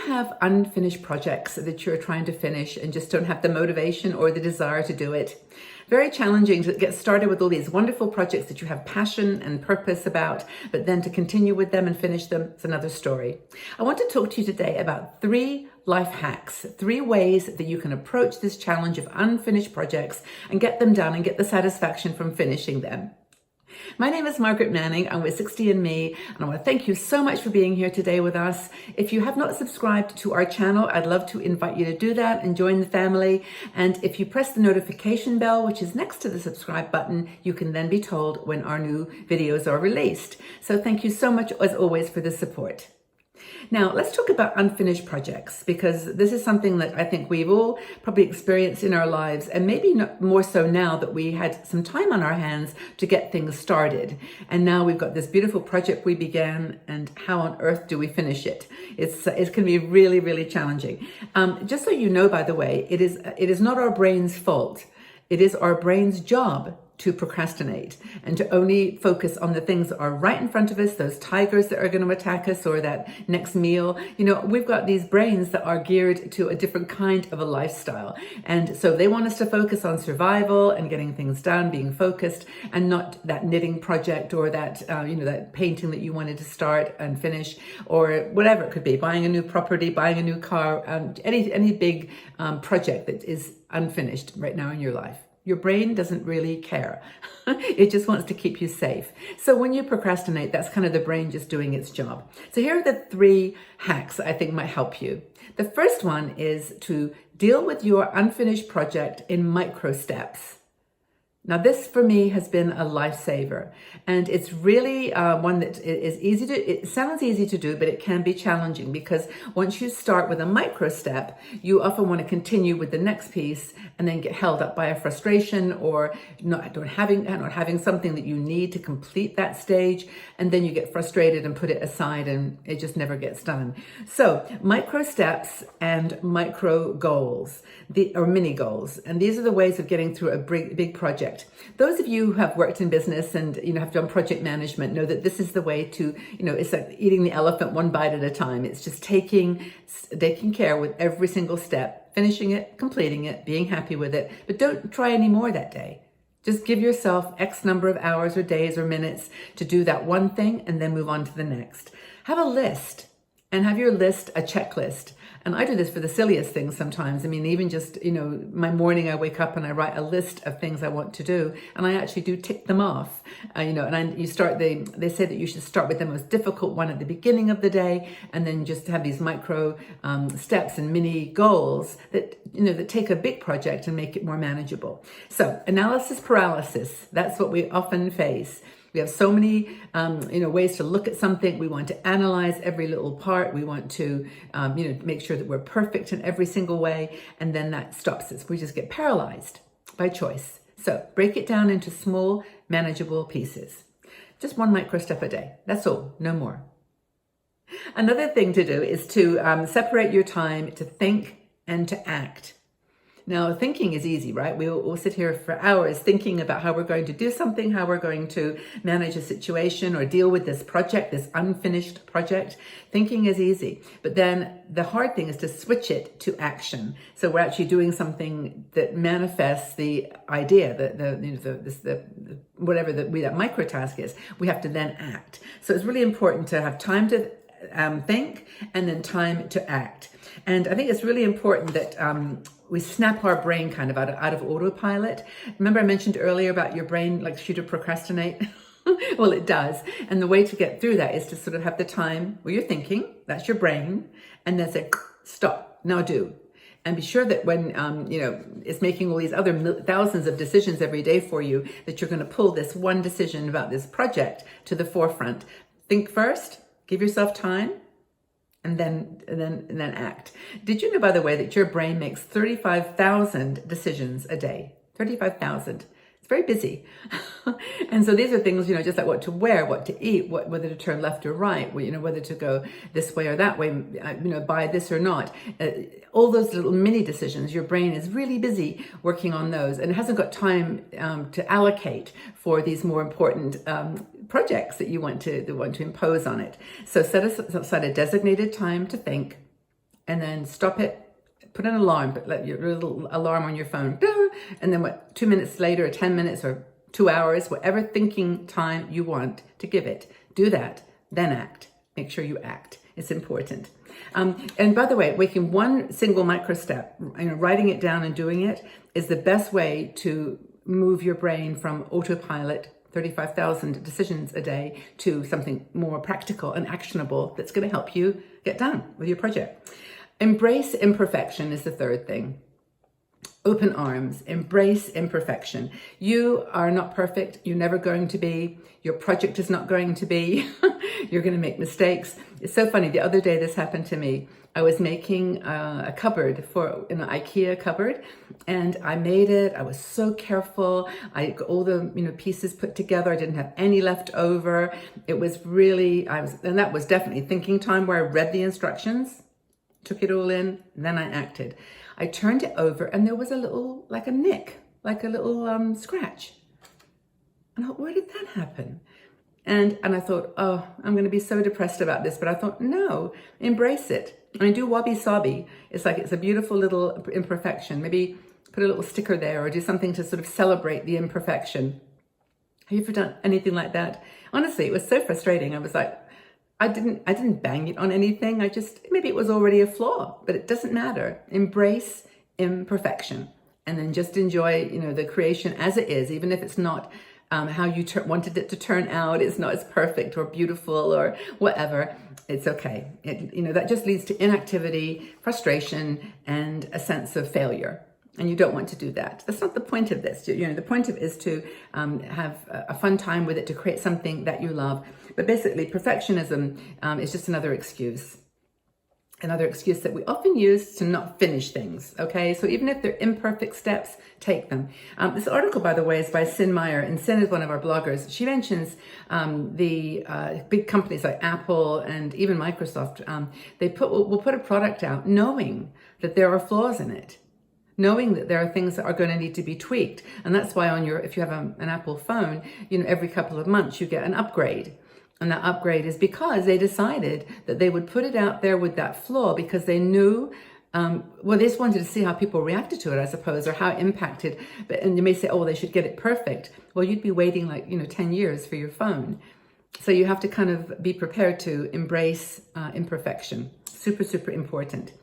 have unfinished projects that you're trying to finish and just don't have the motivation or the desire to do it? Very challenging to get started with all these wonderful projects that you have passion and purpose about, but then to continue with them and finish them, it's another story. I want to talk to you today about 3 life hacks, 3 ways that you can approach this challenge of unfinished projects and get them done and get the satisfaction from finishing them. My name is Margaret Manning. I'm with 60andMe, and I want to thank you so much for being here today with us. If you have not subscribed to our channel, I'd love to invite you to do that and join the family. And if you press the notification bell, which is next to the subscribe button, you can then be told when our new videos are released. So thank you so much, as always, for the support. Now, let's talk about unfinished projects, because this is something that I think we've all probably experienced in our lives, and maybe not more so now that we had some time on our hands to get things started. And now we've got this beautiful project we began, and how on earth do we finish it? It's going to be really, really challenging. Just so you know, by the way, it is not our brain's fault. It is our brain's job to procrastinate and to only focus on the things that are right in front of us, those tigers that are going to attack us or that next meal. You know, we've got these brains that are geared to a different kind of a lifestyle. And so they want us to focus on survival and getting things done, being focused, and not that knitting project or that, that painting that you wanted to start and finish, or whatever it could be, buying a new property, buying a new car, any big project that is unfinished right now in your life. Your brain doesn't really care. It just wants to keep you safe. So when you procrastinate, that's kind of the brain just doing its job. So here are the 3 hacks that I think might help you. The first one is to deal with your unfinished project in micro steps. Now, this for me has been a lifesaver, and it's really one that is easy to, it sounds easy to do, but it can be challenging, because once you start with a micro step, you often want to continue with the next piece and then get held up by a frustration or not having something that you need to complete that stage. And then you get frustrated and put it aside, and it just never gets done. So micro steps and micro goals, or mini goals. And these are the ways of getting through a big project. Those of you who have worked in business and have done project management know that this is the way to, it's like eating the elephant one bite at a time. It's just taking care with every single step, finishing it, completing it, being happy with it. But don't try any more that day. Just give yourself X number of hours or days or minutes to do that one thing and then move on to the next. Have a list, and have your list a checklist. And I do this for the silliest things sometimes. I mean, even just, my morning I wake up and I write a list of things I want to do, and I actually do tick them off, they say that you should start with the most difficult one at the beginning of the day, and then just have these micro steps and mini goals that, that take a big project and make it more manageable. So analysis paralysis, that's what we often face. We have so many, ways to look at something. We want to analyze every little part. We want to, make sure that we're perfect in every single way. And then that stops us. We just get paralyzed by choice. So break it down into small, manageable pieces. Just 1 micro step a day. That's all, no more. Another thing to do is to separate your time to think and to act. Now, thinking is easy, right? We'll sit here for hours thinking about how we're going to do something, how we're going to manage a situation or deal with this project, this unfinished project. Thinking is easy. But then the hard thing is to switch it to action. So we're actually doing something that manifests the idea, whatever that micro task is. We have to then act. So it's really important to have time to think and then time to act. And I think it's really important that we snap our brain kind of out of autopilot. Remember I mentioned earlier about your brain likes you to procrastinate? Well, it does. And the way to get through that is to sort of have the time where you're thinking, that's your brain, and then say, stop, now do. And be sure that when, it's making all these other thousands of decisions every day for you, that you're going to pull this one decision about this project to the forefront. Think first, give yourself time, and then act. Did you know, by the way, that your brain makes 35,000 decisions a day? 35,000. It's very busy. And so these are things, just like what to wear, what to eat, whether to turn left or right, whether to go this way or that way, buy this or not. All those little mini decisions, your brain is really busy working on those, and it hasn't got time to allocate for these more important projects that you want to impose on it. So set aside a designated time to think, and then stop it. Put an alarm, but let your little alarm on your phone. And then 2 minutes later, or 10 minutes, or 2 hours, whatever thinking time you want to give it, do that, then act. Make sure you act. It's important. And by the way, making one single micro step, writing it down and doing it is the best way to move your brain from autopilot, 35,000 decisions a day, to something more practical and actionable that's going to help you get done with your project. Embrace imperfection is the third thing. Open arms, embrace imperfection. You are not perfect. You're never going to be. Your project is not going to be. You're going to make mistakes. It's so funny. The other day, this happened to me. I was making a cupboard for an IKEA cupboard, and I made it. I was so careful. I got all the pieces put together. I didn't have any left over. It was really, and that was definitely thinking time, where I read the instructions, took it all in, and then I acted. I turned it over, and there was a little, like a nick, like a little scratch. And I thought, where did that happen? And I thought, oh, I'm going to be so depressed about this. But I thought, no, embrace it. I mean, do wabi-sabi. It's a beautiful little imperfection. Maybe put a little sticker there, or do something to sort of celebrate the imperfection. Have you ever done anything like that? Honestly, it was so frustrating. I was like, I didn't bang it on anything. Maybe it was already a flaw, but it doesn't matter. Embrace imperfection, and then just enjoy, the creation as it is, even if it's not how you wanted it to turn out. It's not as perfect or beautiful or whatever. It's okay. That just leads to inactivity, frustration, and a sense of failure. And you don't want to do that. That's not the point of this. The point of it is to have a fun time with it, to create something that you love. But basically, perfectionism is just another excuse that we often use to not finish things, okay? So even if they're imperfect steps, take them. This article, by the way, is by Sin Meyer, and Sin is one of our bloggers. She mentions the big companies like Apple and even Microsoft. Will put a product out knowing that there are flaws in it, knowing that there are things that are going to need to be tweaked. And that's why if you have an Apple phone, every couple of months you get an upgrade. And that upgrade is because they decided that they would put it out there with that flaw, because they knew, they just wanted to see how people reacted to it, I suppose, or how it impacted. And you may say, oh, they should get it perfect. Well, you'd be waiting 10 years for your phone. So you have to kind of be prepared to embrace imperfection. Super, super important.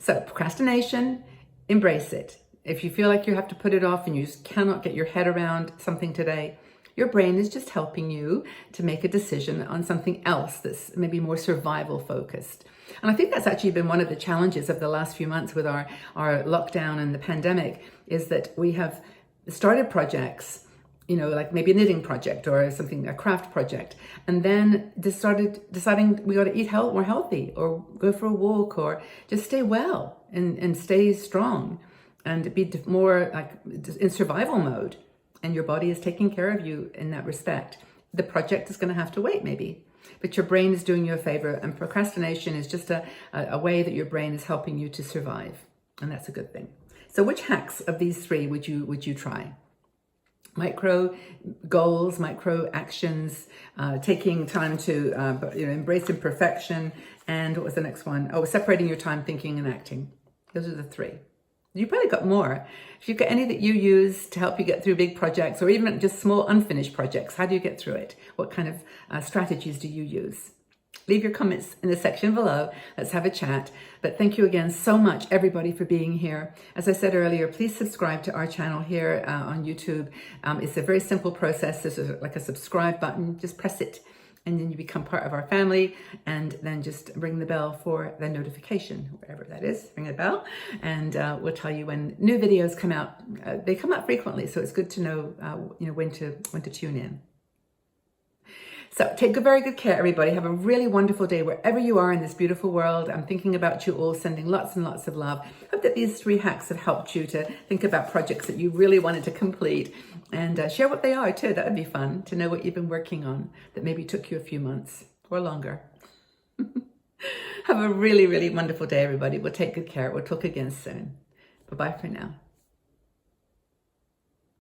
So procrastination, embrace it. If you feel like you have to put it off and you just cannot get your head around something today, your brain is just helping you to make a decision on something else that's maybe more survival focused. And I think that's actually been one of the challenges of the last few months with our lockdown and the pandemic, is that we have started projects, like maybe a knitting project or something, a craft project, and then started deciding we got to eat more healthy, or go for a walk, or just stay well and stay strong and be more in survival mode. And your body is taking care of you in that respect. The project is going to have to wait maybe, but your brain is doing you a favor, and procrastination is just a way that your brain is helping you to survive. And that's a good thing. So which hacks of these three would you try? Micro goals, micro actions, taking time to embrace imperfection, and what was the next one? Oh, separating your time, thinking and acting. Those are the three. You probably got more. If you've got any that you use to help you get through big projects, or even just small unfinished projects, how do you get through it? What kind of strategies do you use? Leave your comments in the section below. Let's have a chat. But thank you again so much, everybody, for being here. As I said earlier, please subscribe to our channel here on YouTube. It's a very simple process. This is like a subscribe button. Just press it, and then you become part of our family. And then just ring the bell for the notification, wherever that is. Ring the bell, and we'll tell you when new videos come out. They come out frequently, so it's good to know, when to tune in. So take very good care, everybody. Have a really wonderful day wherever you are in this beautiful world. I'm thinking about you all, sending lots and lots of love. Hope that these 3 hacks have helped you to think about projects that you really wanted to complete, and share what they are too. That would be fun to know what you've been working on that maybe took you a few months or longer. Have a really, really wonderful day, everybody. We'll take good care. We'll talk again soon. Bye-bye for now.